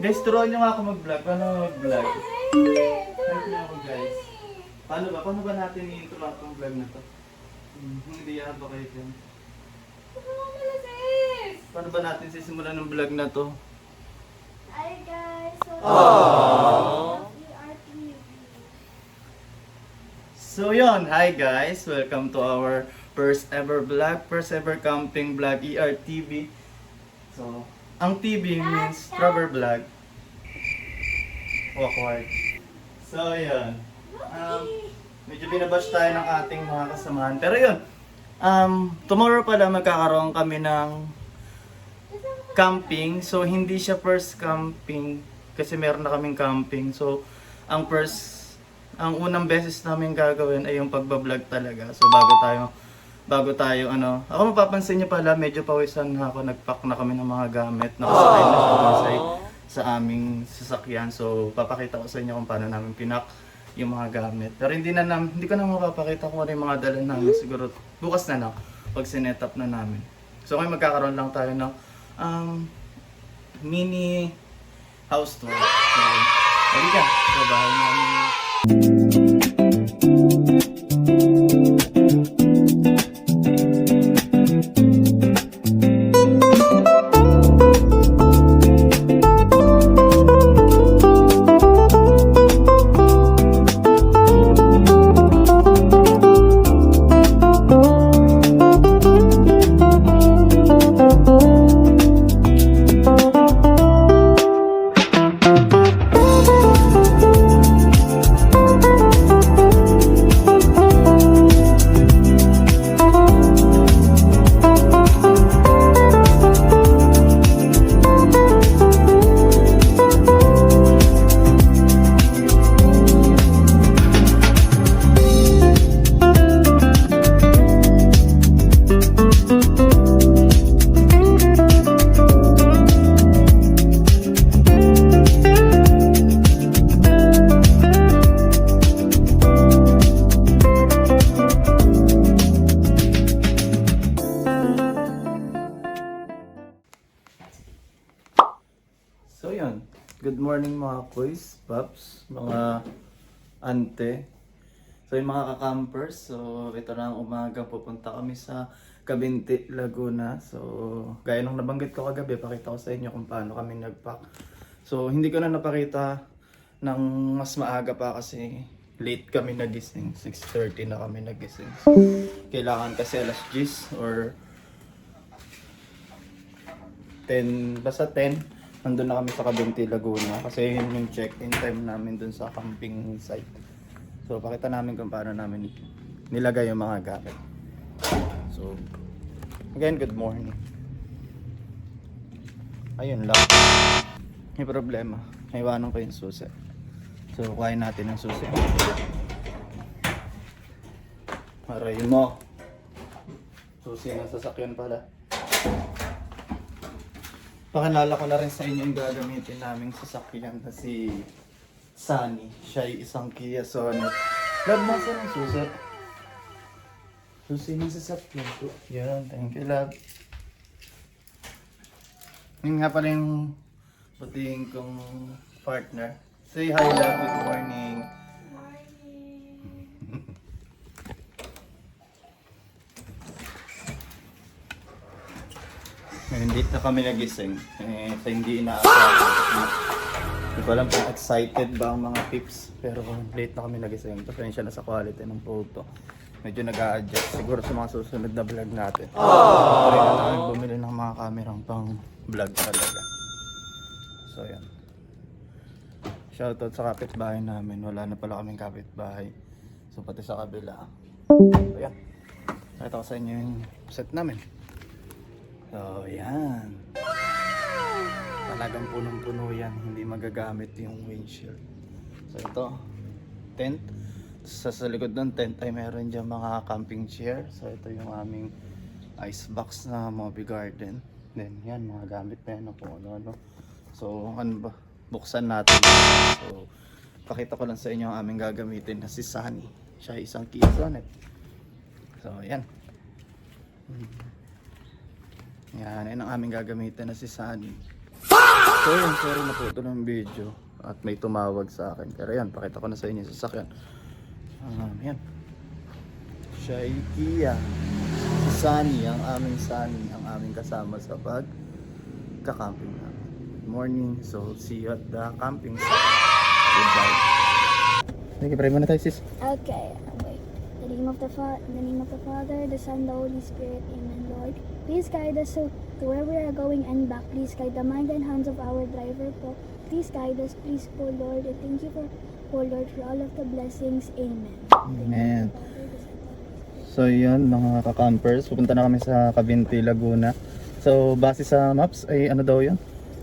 Guys, turuan nyo nga ako mag-vlog. Paano mag-vlog? Help nyo ako guys. Paano ba natin i-intro itong vlog na to? Hindi yata kayo dyan. Paano ba natin sisimulan ng vlog na to? Hi guys! So yun, hi guys! Welcome to our first ever vlog, first ever camping vlog, ERTV. So, ang TV means Trevor Vlog. Awkward. So yun. Medyo binabash tayo ng ating mga kasamahan. Pero yun, tomorrow pala magkakaroon kami ng camping. So hindi siya first camping kasi meron na kaming camping. So ang unang beses namin gagawin ay yung pagbablog talaga. So bago tayo ako mapapansin niyo pala medyo pawisan na ako, nagpack na kami ng mga gamit. Nakasakay na siya sa aming sasakyan. So papakita ko sa inyo kung paano namin pinak yung mga gamit. Pero hindi ko na mapapakita kung ano yung mga dala namin. Siguro bukas na lang pag sinet up na namin. So ngayon magkakaroon lang tayo ng mini house tour. So, halika sa bahay namin. So yun, good morning mga kuys, paps, mga ante. So yung mga kakampers, so ito na ang umaga, pupunta kami sa Cabinti, Laguna. So gaya nung nabanggit ko kagabi, pakita ko sa inyo kung paano kami nagpack. So hindi ko na napakita ng mas maaga pa kasi late kami nagising, 6:30 na kami nagising. So, kailangan kasi alas 10 or 10, basta 10. Nandun na kami sa Cabinti, Laguna kasi yun yung check-in time namin dun sa camping site. So pakita namin kung paano namin nilagay yung mga gamit. So again, good morning. Ayun lang, may problema, naiwanan ko yung susi. So kuhain natin ang susi. Aray mo, susi ng sasakyan pala. Pakilala ko na rin sa inyo yung gagamitin naming sasakyan na si Sunny. Siya ay isang Kia Sonet. Love, nasa ng susi? Susi ng sasakyan ko. Yan, thank you, love. Yun nga pala yung puting kong partner. Say hi, love. Good morning. Hindi na kami nagising. Sa hindi inaasahan. Hindi ko alam kung excited ba ang mga tips. Pero late na kami nagising. Pasensya na sa quality ng photo. Medyo nag-a-adjust. Siguro sa mga susunod na vlog natin. Pari na namin bumili ng mga kamerang pang vlog talaga. So yan. Shoutout sa kapitbahay namin. Wala na pala kaming kapitbahay. So pati sa kabila. So yan. Nakita ko sa inyo yung set namin. So, yan. Talagang punong-puno yan. Hindi magagamit yung windshield. So, ito. Tent. Sa likod ng tent ay meron dyan mga camping chair. So, ito yung aming ice box na Moby Garden. Then, yan. Mga gamit na yan. Ano. So, ano ba? Buksan natin. So, pakita ko lang sa inyo ang aming gagamitin na si Sunny. Siya isang Kia Sonet. So, yan. Yan ang aming gagamitin na si Sunny. So yun, sorry na po ito ng video. At may tumawag sa akin. Pero yan, pakita ko na sa inyo yung sasakyan. Yan. Siya ay Kia. Si Sunny, ang aming Sunny, ang aming kasama sa pagka-camping namin. Good morning. So, see you at the camping site. Goodbye. Sige, pray muna tayo, sis. Okay, wait. In the name of the Father, the Son, the Holy Spirit. Amen, Lord. Please guide us to where we are going and back. Please guide the mind and hands of our driver po. Please guide us, please po, Lord. And thank you for Lord, for all of the blessings. Amen. Amen. So yun mga ka-campers, pupunta na kami sa Cavinti, Laguna. So base sa maps ay ano daw yun?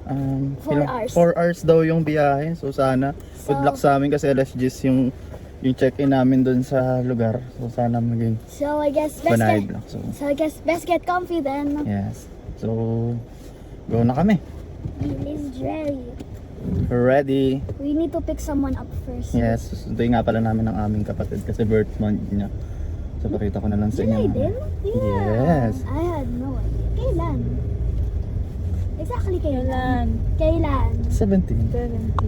4 hours. 4 hours daw yung biyahe. So sana good luck sa amin kasi alas 10 yung check-in namin dun sa lugar. So sana maging So I guess panayad lang. best get comfy then. Yes. So go na kami. Please, Jerry. Ready? We need to pick someone up first. Yes. Susunduin nga pala namin ang aming kapatid kasi birth month niya. So pakita ko na lang sa Did I inyo. din? Yeah. Yes. I had no idea. Kailan? Exactly kailan? 17. 17.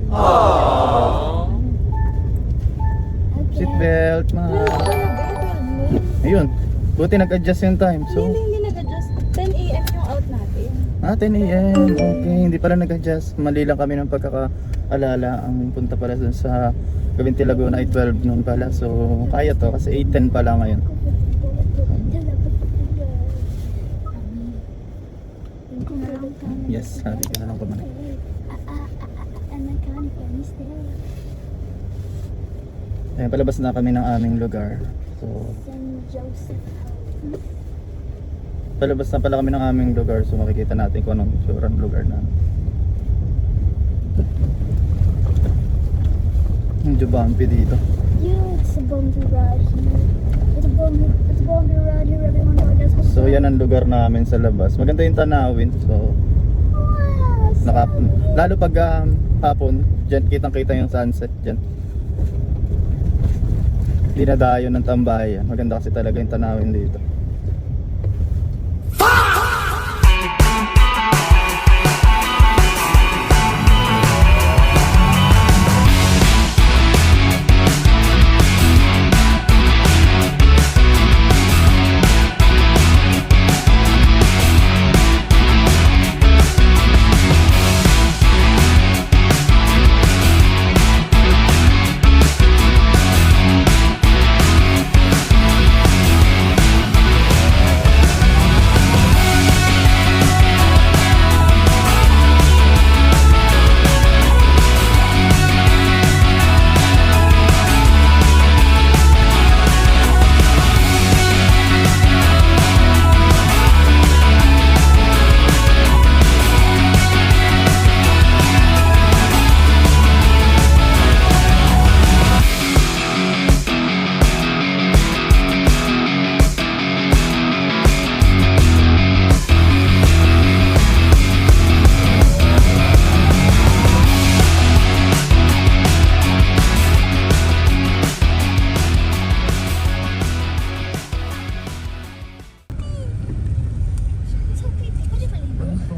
Okay. Seatbelt, ayun, buti nag-adjust yung time. So, Hindi nag-adjust. 10 AM yung out natin. 10 AM, okay, hindi pala nag-adjust. Mali lang kami ng pagkakaalala. Ang punta pala dun sa Cavinti, Laguna ay 12 noon pala. So, kaya to kasi 8:10 pala ngayon. Yes, sabi ka na lang kumain. Ayan, palabas na kami ng aming lugar. So, St. Joseph. palabas na pala kami ng aming lugar. So, makikita natin kung anong tsura ng lugar namin. Medyo bumpy dito. Yeah, it's a bumpy ride here. It's a bumpy ride here, everyone. I guess. So, yan ang lugar namin sa labas. Maganda yung tanawin. So, lalo pag hapon, dyan kitang-kita yung sunset dyan. Dinadayo ng tambayan. Maganda kasi talaga yung tanawin dito.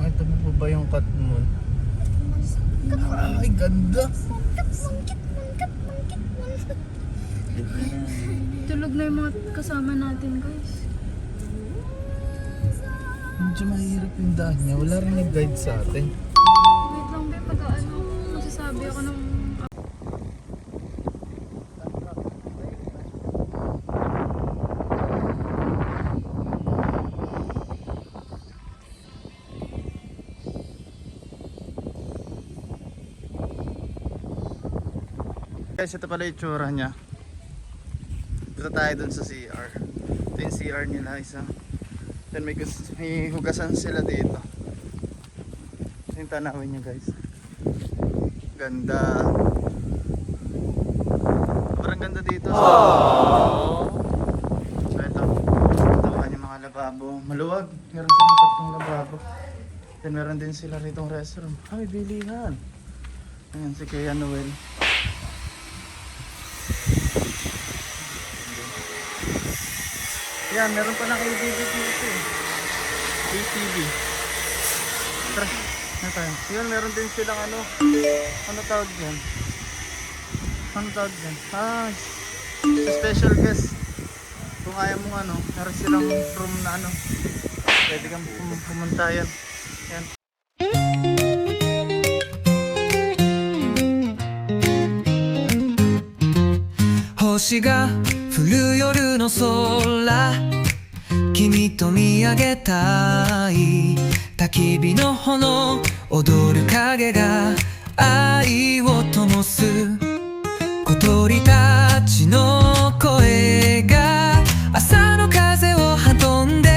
Ito mo ba yung cut mo? Ay, ganda! Tulog na yung mga kasama natin, guys. Medyo mahirap yung daan niya. Wala rin nag-guide sa atin. Wait lang, be. Pag-ano, masasabi ako ng... Guys, ito pala yung tsura niya. Dito tayo dun sa CR. Ito yung CR nila isa. Then may hugasan sila dito. Ito yung tanawin niya, guys. Ganda. Sobrang ganda dito. So ito. Ito yung mga lababo. Maluwag. Meron silang tatlong lababo. Then meron din sila rito restaurant. Ay, bilihan. Ayan si Kuya Noel. Yan, meron pa ng ATV dito eh. ATV. Tara. Ano tayo? Yun, meron din silang ano. Ano tawag dyan? Ano tawag dyan? Special guest. Kung ayaw mong ano, meron silang room na ano. Pwede kang pumunta yan. Yan.星が降る夜の空君と見上げたい焚き火の炎踊る影が愛を灯す小鳥たちの声が朝の風を運んで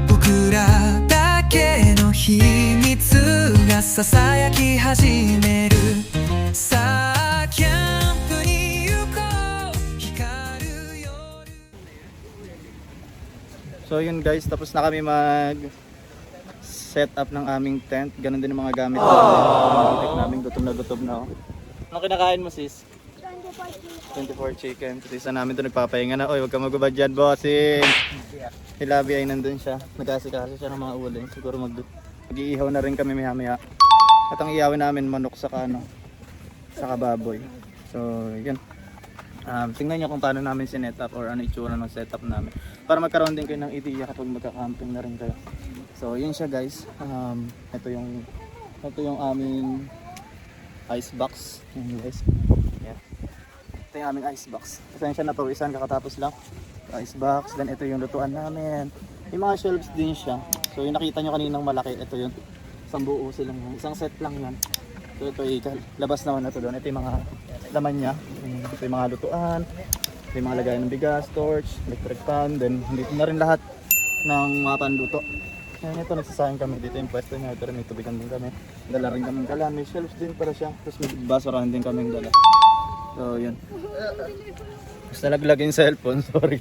僕らだけの秘密がささやき始めるさあキャンプに行こう光る夜So yun guys, tapos na kami mag set up ng aming tent. Ganun din ang mga gamit namin. Gutom na gutom na ako. Ano kinakain mo sis? 24 chicken. So isa namin ito nagpapahinga na. Oy, huwag ka magubad dyan, bossing. Si Labi ay nandun siya. Nagkasikaso siya ng mga uling. Siguro mag-iihaw na rin kami maya-maya. At ang iawin namin manok sa saka baboy. So yun. Tingnan nyo kung paano namin sinet up or ano itsura ng setup namin. Para magkaroon din kayo ng idea kapag magka-camping na rin kayo. So yun siya guys. Ito yung aming ice box. Yan guys. Yeah. Ito yung aming ice box. Pasensya na pawisan kakatapos lang. Ice box. Then ito yung lutuan namin. Yung mga shelves din siya. So yung nakita nyo kaninang malaki. Ito yun. Isang buo silang yan. Isang set lang yan. So ito labas naman na ito doon. Ito yung mga laman niya. Ito yung mga lutuan. Ito yung mga lagayan ng bigas, torch, electric pan. Then dito na rin lahat ng mga panluto. Ngayon ito nagsasayang kami dito yung pwesto niya. Ito rin may tubigan din kami. Dala rin kami kalan. May shelves din para siya. Tapos may basurahan din kami dala. So yun. Tapos nalaglag yung cellphone. Sorry.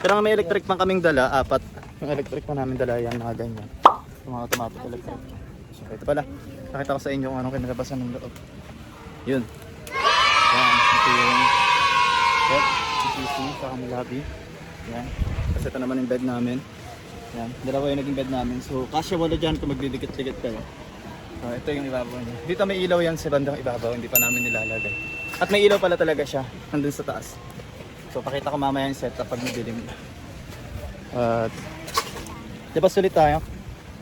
Pero may electric pan kaming dala. 4. Yung electric pan namin dala yan. Mga ganyan. Yung mga automatic electric. So ito pala. Nakita ko sa inyo kung anong kinalabasan ng loob. Yun. Yan. Ito yung bed. CCC sa kami lobby. Yan. Kasi ito naman yung bed namin. Yan, dalawa yung naging bed namin. So, kasya wala dyan kung magdidikit-dikit kayo. So, ito yung ibabaw niya. Dito may ilaw yan sa bandang ibabaw, hindi pa namin nilalagay. At may ilaw pala talaga siya, nandun sa taas. So, pakita ko mamaya yung setup pag nadilim na. At, labas ulit tayo.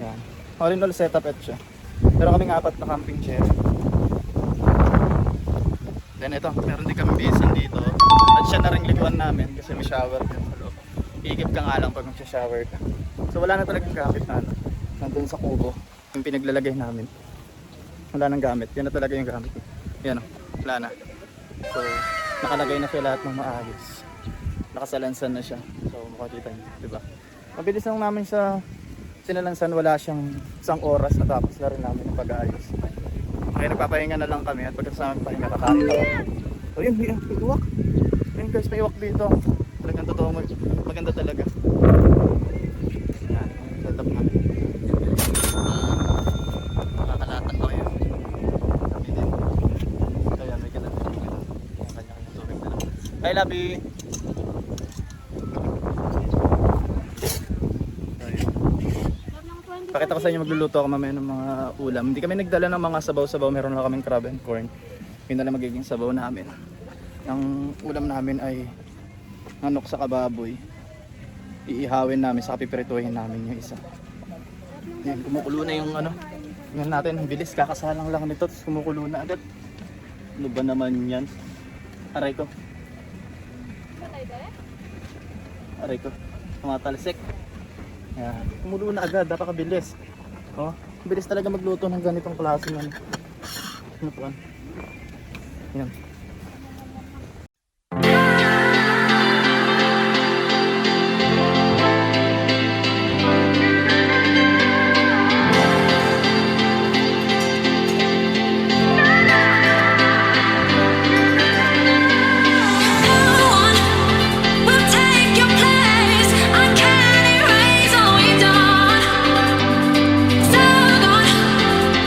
Yan. All in all setup ito siya. Pero kaming 4 na camping chair. Then ito, meron din kami basin dito. At siya na rin liguan namin kasi may shower din sa loob. Iigib ka nga lang pag magsha-shower ka. So wala na talagang gamit na ano. Nandun sa kubo, yung pinaglalagay namin. Wala nang gamit, yun na talaga yung gamit. Yan o, wala na. So nakalagay na siya lahat ng maayos. Nakasalansan na siya. So makikita nyo, diba? Mabilis lang namin sa sinalansan, wala siyang 1 oras na tapos na rin namin yung pag-aayos. Kaya nagpapahinga na lang kami at pagkasama pahinga kakain na kami. So yun, may iwak. Yun guys, may iwak dito. Talagang totoo, maganda talaga. Yan, setup namin. Makakalatan ba kayo? Kami din. So yan, may kalatan. Kanya-kanya tubig na lang. Hi, Labi! Pakita ko sa inyo, magluluto ako mamaya ng mga ulam. Hindi kami nagdala ng mga sabaw-sabaw, meron lang kaming crab and corn. Yun na lang magiging sabaw namin. Ang ulam namin ay manok sa kababoy. Iihawin namin, saka piprituhin namin yung isa. Yan, kumukulo na yung ano. Yan natin, bilis, kakasalang lang nito, tapos kumukulo na agad. Ano ba naman yan? Aray ko. Aray ko. Tumatalsik. Yan, kumulo na agad, napakabilis. Oh, bilis talaga magluto ng ganitong klase ng ano po. Yan.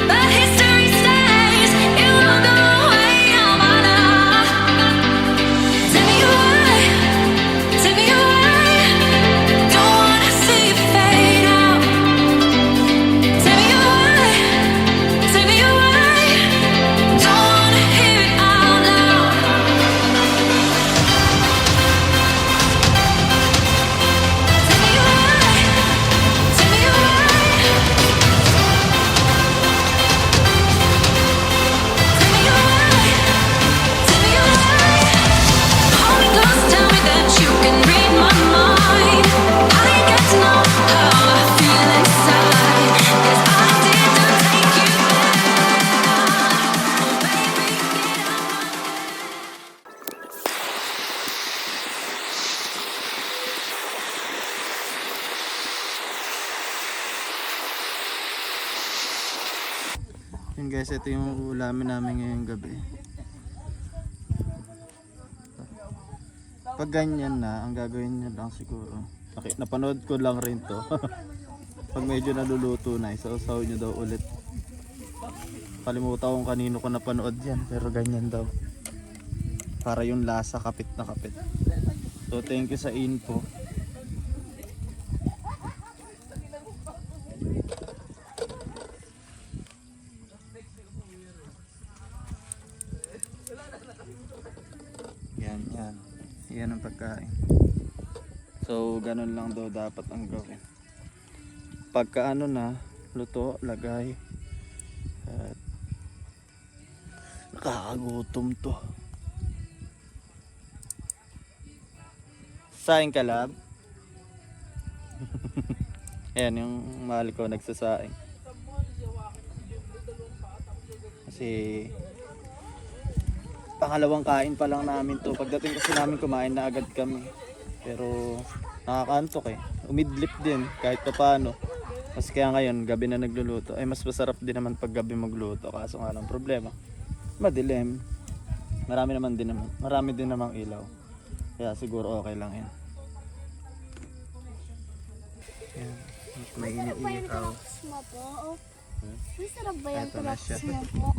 But history says it won't go away. Yan guys, ito yung ulamin namin ngayong gabi. Pag ganyan na, ang gagawin nyo lang siguro. Napanood ko lang rin to. Pag medyo naluluto na, isaw-saw nyo daw ulit. Kalimutan kung kanino ko napanood yan, pero ganyan daw. Para yung lasa kapit na kapit. So thank you sa info. Yan. Yan ang pagkain. So ganun lang daw dapat ang gawin. Pagka ano na, luto, lagay. At nakakagutom to. Saing ka, lab? Ayan yung mahal ko nagsasaing. Kasi pangalawang kain pa lang namin to. Pagdating kasi namin kumain na agad kami. Pero nakakantok eh. Umidlip din kahit pa paano. Mas kaya ngayon gabi na nagluluto. Ay mas masarap din naman pag gabi magluto. Kaso nga lang problema, madilim. Marami din namang ilaw. Kaya siguro okay lang yan. Yan. May iniinit ako. mo po? Masarap ba yung Eto na siya. mo po?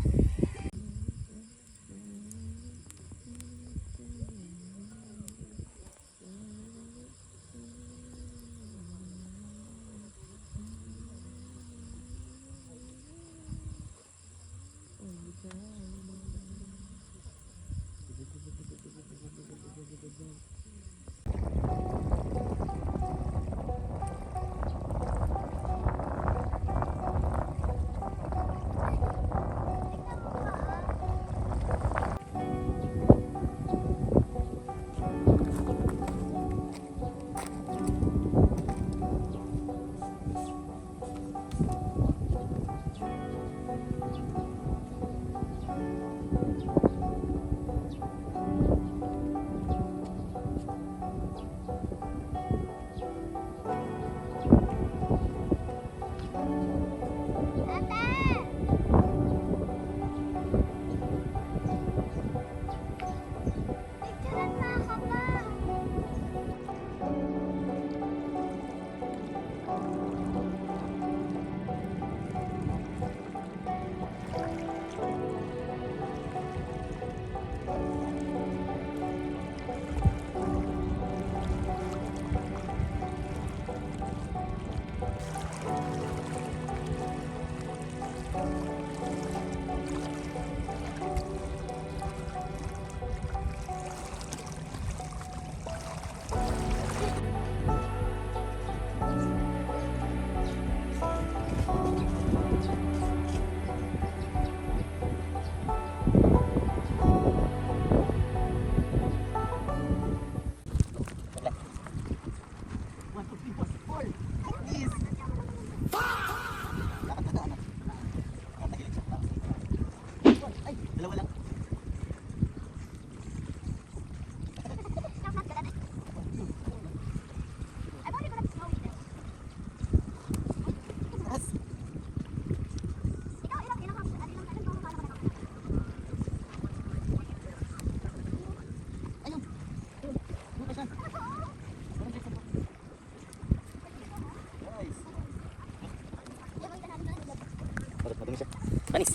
Panis.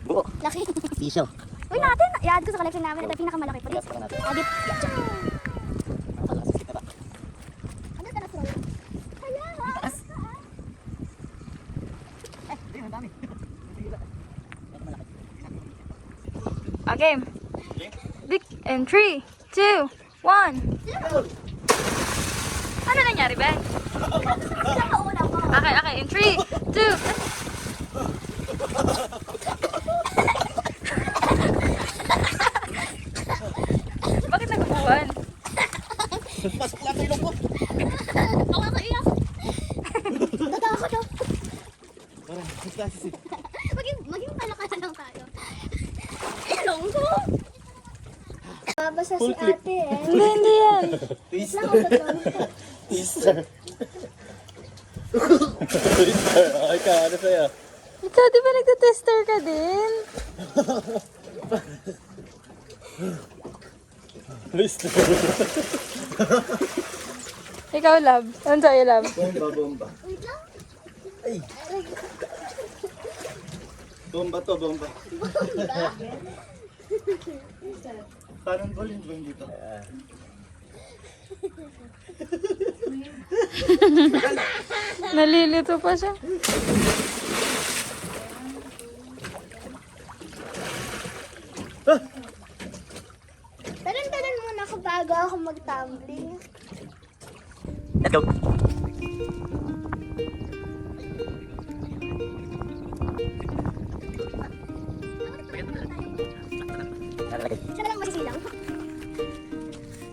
Buo. Laki. Tisyo. Uy natin, i-add ko sa collection namin. Ito yung pinakamalaki po. Ilas pa natin. Addit. Nakalakas na ba? Ano ka na throw? Kaya ha? Hindi, ang dami. Okay. Big and 3, 2, 1. Ano nangyari, Ben? Pinakauna ko. Okay, in 3, 2. Bakit nagbubuhan? Pasok lang sa ilong ko. Nakakaiyak. Natakot ako. Parang, basta sisi. Maging palakasan lang tayo. Ilong ko. Babasa si ate eh. Hindi yan. Lang ako doon. Easter. Easter. Okay ka, ano sa'yo? Ikaw, di ba nagtatester ka din? Ikaw, love. Ano sa'yo, love? Bomba. Ay. Bomba to, bomba. Parang balin ba dito? Nalilito pa siya. Taran muna ako bago ako mag-tumbling. Let's go. Siya na lang masisilang.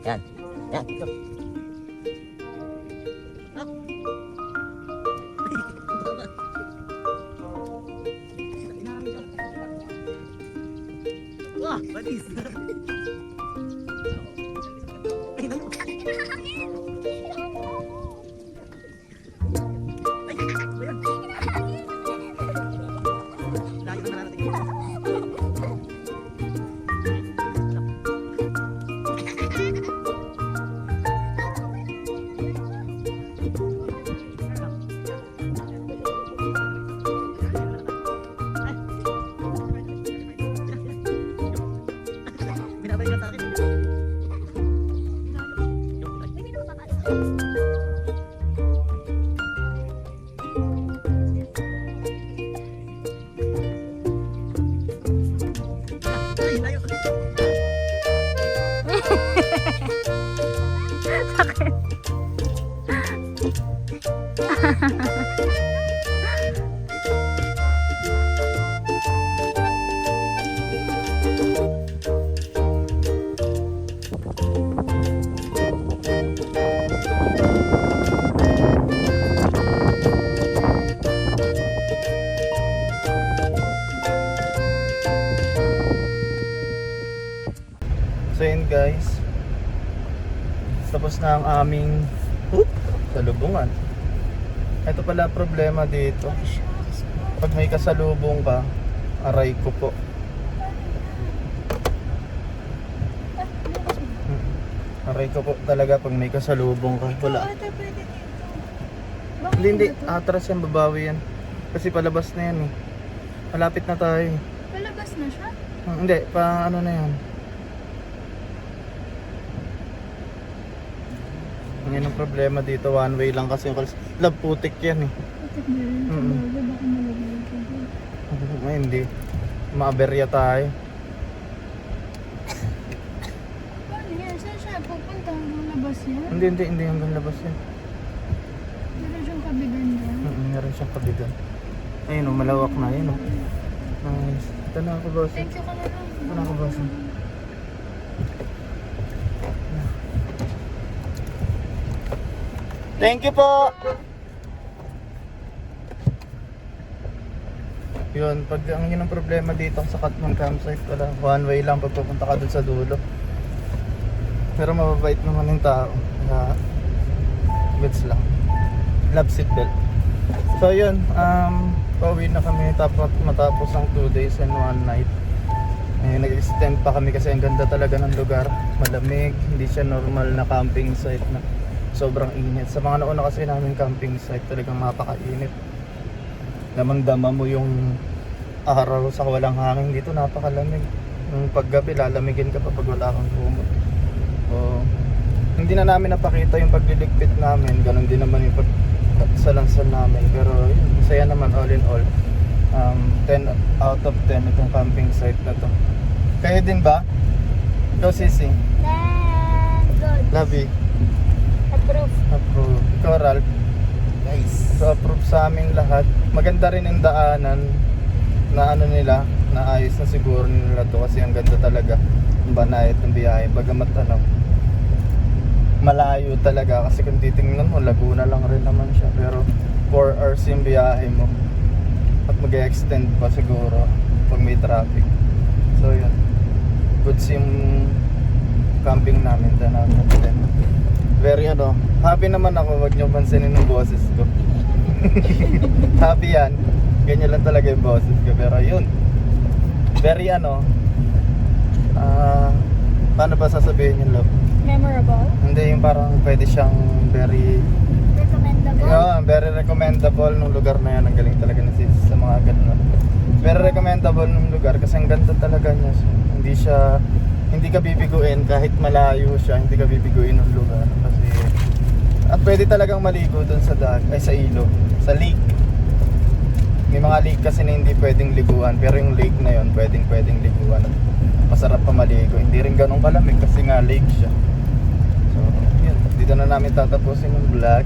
Yan. Yan. Go. Wah, manis. Binabalik ka sa akin. Ay, layo. So yun guys, tapos na ang aming salubungan. Ito pala problema dito. Pag may kasalubong ka, aray ko po. Aray ko po talaga pag may kasalubong ka. Wala. Hindi, atras yan, babawi yan. Kasi palabas na yan eh. Malapit na tayo eh. Palabas na siya? Hindi, pa ano na yan. Yan ang problema dito, one way lang kasi yung love, putik yan eh. Ay, hindi. Maaberya tayo. Paano yan? Saan siya pupunta? Hanggang labas yan? Hindi hanggang labas yan. Meron siyang kabigan dyan? Meron siyang kabigan. Ayun o, malawak na yun o. Nice. Ito na ako, boss. Thank you ka na lang. Ito na ako, boss. Thank you po! Yun, pag ang yun ang problema dito sa Katmon campsite pala, one way lang pag pupunta ka dun sa dulo. Pero mababait naman yung tao. Kaya, goods lang. Love seatbelt. So yun, pauwi na kami matapos ang 2 days and 1 night. Nag-extend pa kami kasi ang ganda talaga ng lugar. Malamig, hindi siya normal na camping site na sobrang init. Sa mga nauna kasi namin camping site, talagang mapakainit. Damang-dama mo yung araw sa walang hangin. Dito napakalamig. Yung paggabi, lalamigin ka pa pag wala kang kumot. So, hindi na namin napakita yung pagliligpit namin. Ganon din naman yung pagsalansan namin. Pero yun, masaya naman all in all. 10 out of 10 itong camping site na to. Kayo din ba? Ikaw, Sisi? Then, good. Labi? Approve. Approve. Ikaw, Ralph? Nice. So approve sa aming lahat. Maganda rin yung daanan na ano nila, na ayos na siguro nila to kasi ang ganda talaga ang banayad ng biyahe. Bagamat ano, malayo talaga kasi kung titingnan mo, Laguna lang rin naman siya. Pero 4 hours yung biyahe mo. At mag-extend pa siguro pag may traffic. So yun. Goods yung camping namin. Very ano, happy naman ako. Wag niyo pansinin yung boses ko. Happy yan. Ganyan lang talaga yung boses ko. Pero yun, very paano ba sasabihin yung love? Memorable. Hindi, yung parang pwede siyang very Recommendable. very recommendable nung lugar na yan. Ang galing talaga ni sis sa mga ganun. Very recommendable nung lugar kasi ang ganda talaga niya. Hindi ka bibiguin kahit malayo siya, hindi ka bibiguin ng lugar kasi at pwede talagang maligo doon sa sa ilog, sa lake. May mga lake kasi na hindi pwedeng liguan, pero yung lake na yon pwedeng liguan. Masarap pa maligo. Hindi rin ganun kalamig kasi nga lake siya. So, yun. Dito na namin tatapusin yung vlog.